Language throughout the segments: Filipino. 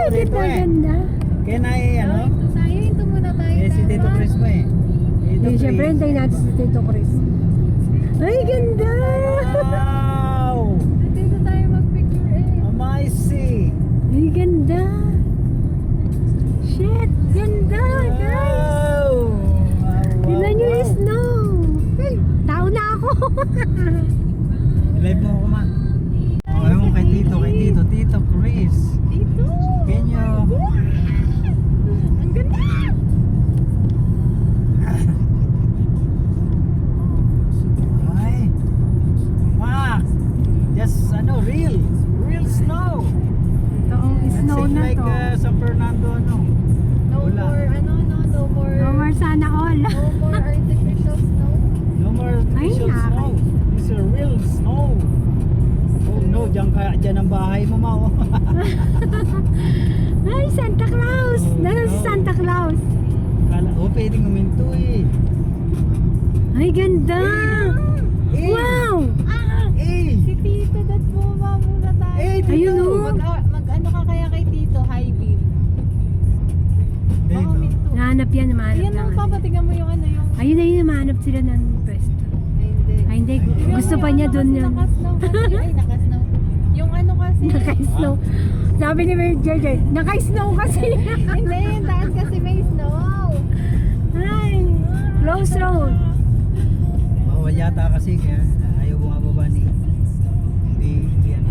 rito eh. Ganda. Kaya na ano? Ito muna tayo. Eh, si Tito Chris mo eh. Tito Eh, syempre, hintayin natin si Tito Chris. Ay, ganda! Wow! Dito tayo mag-picture eh. Amazing! Ay, ganda! Shit! Ganda, guys! Wow! Tignan nyo yung snow! Ay, tao na ako! Live mo ako man. Okay mo kay Tito Chris. Dito. Kenyo. Ang ganda. Ay. Wow! Just real snow. Ito ang snow Same na like to. San Fernando No Wala. more, no more. No more sana all. No more artificial snow. No more Ay, artificial snow. It's a real snow. Oh no, diyan ang bahay mo, Mao. Ay, Santa Claus! Oh, Nasaan si no. Santa Claus? Pwedeng uminto eh. Ay, ganda! Eh, Wow! Eh! Si Tito, that's bumaba muna tayo. Tito. Ayun, oh. Mag-ano ka kaya kay Tito, high beam. Baka Dito. minto. Nahanap yan, namanap Ayan lang. ang papatingnan mo yung yung... Ayun, namanap sila ng pwesto. Ay, hindi. Ay, hindi. Tingnan Gusto mo pa yung niya dun kasi yung Nakasnow kasi. Ay, nakasnow. Yung kasi. naka-snow. Sabi ni Mary JJ, naka-snow kasi. Hindi, yung daan kasi may snow. Ay, close road. Bawal yata kasi kaya ayaw bumababa ni hindi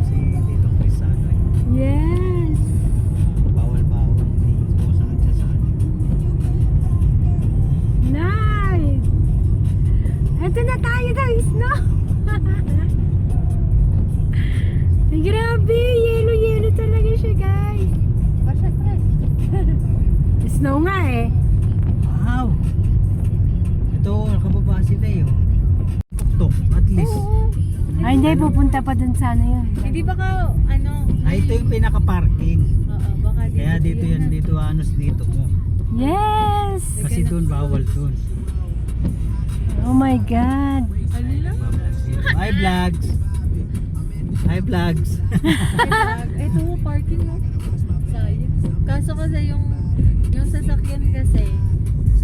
si Tito Chris sa eh. Yes. Bawal hindi sumusunod siya sa Nice. Ito na tayo guys, no? Ay, grabe. Yellow talaga siya, guys. Basta stress. Snow nga eh. Wow! Ito, nakababa sila eh. Oh. Tuktok, at least. Ay, hindi. Pupunta pa dun sa ano yun. Hindi ba ka, Ito yung pinaka-parking. Oo, baka dito. Kaya dito yan, dito dito mo. Yes! Kasi doon, bawal doon. Oh my God. Ano lang? Hi vlogs! Hi vlogs! Ito mo, parking mo. Sayang. Kaso kasi yung sasakyan kasi.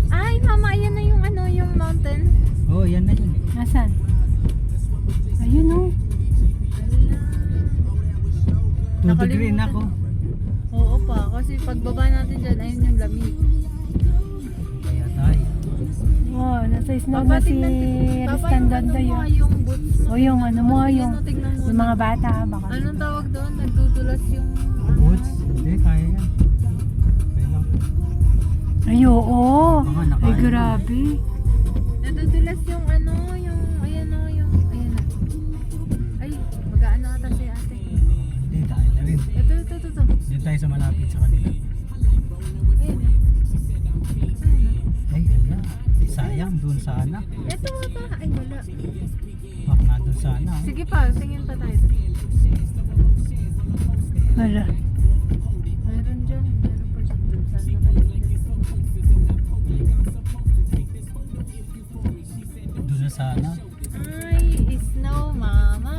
Ay, mama, ayan na yung yung mountain. Oh, yan na yun eh. Nasaan? Ayun oh. Todo green ako. Oo pa, kasi pagbaba natin dyan, ayun yung lamig. Kaya tayo. Wow, nasa snow na si Ristandando mo yun. yung boots mo. O yung ano mo, yung, Tignan mo. yung mga bata baka. Anong tawag doon? Nagdudulas yung... Boots? Hindi, kaya yan. Okay lang. Ay, oo. Baka Ay, nakain. grabe. Nadudulas yung ayan na. Ay, mag-aano ata si ate. Hindi, tayo na rin. Ito. Dito tayo sa malapit sa kanila. Ayun. Ay, hala. Sayang, doon sana. Ito ata. Ay, wala. Baka nga doon sana. Sige pa, tingin pa tayo. Wala. Meron dyan. Meron pa dyan. Doon sana kayo. Doon na sana. Ay, snow, mama.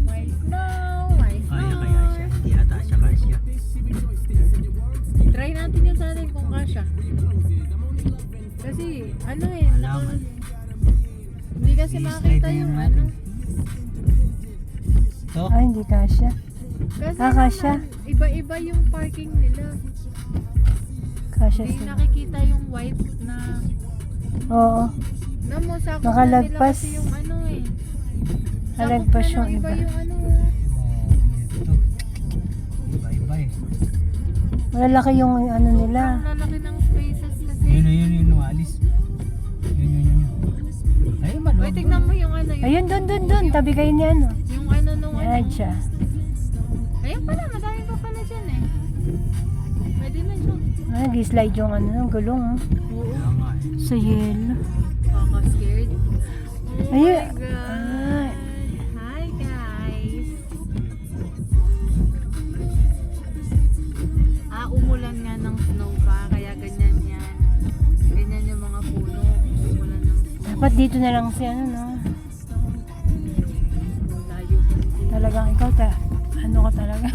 May snow. Kaya siya. Hindi ata siya kasya. Try natin yun sa atin kung kasha. Kasi, Alaman. hindi kasi I-slide makita na yung yun natin. Ito? Ay, hindi kasya. Kasi Kasya. naman, iba-iba yung parking nila. Kasya Hindi siya. nakikita yung white na... Oo. Namo, sakop Nakalagpas. na nila kasi yung eh. Nalagpas Sakop na yung ng iba. yung Oh, ito. Iba-iba eh. Malalaki yung ano nila. Ang lalaki ng spaces kasi. Yun, umalis. Yun. Ay, man. Uy, tignan mo yung yung... Ayun, dun. Tabi kayo niya, no? Yung nung Yan siya. Ayun pala, madami pa pala dyan eh. Pwede na dyan. Ay, nag-slide yung ng gulong. Oh. Oo. Kaya nga eh. Sa yelo. Kaka-scared. Oh Ayun. my God. Hi guys. Umulan nga ng snow pa, kaya ganyan yan. Ganyan yung mga puno. Umulan ng snow. Dapat dito na lang si ano, no? Layo. Talagang ikaw, ano ka talaga?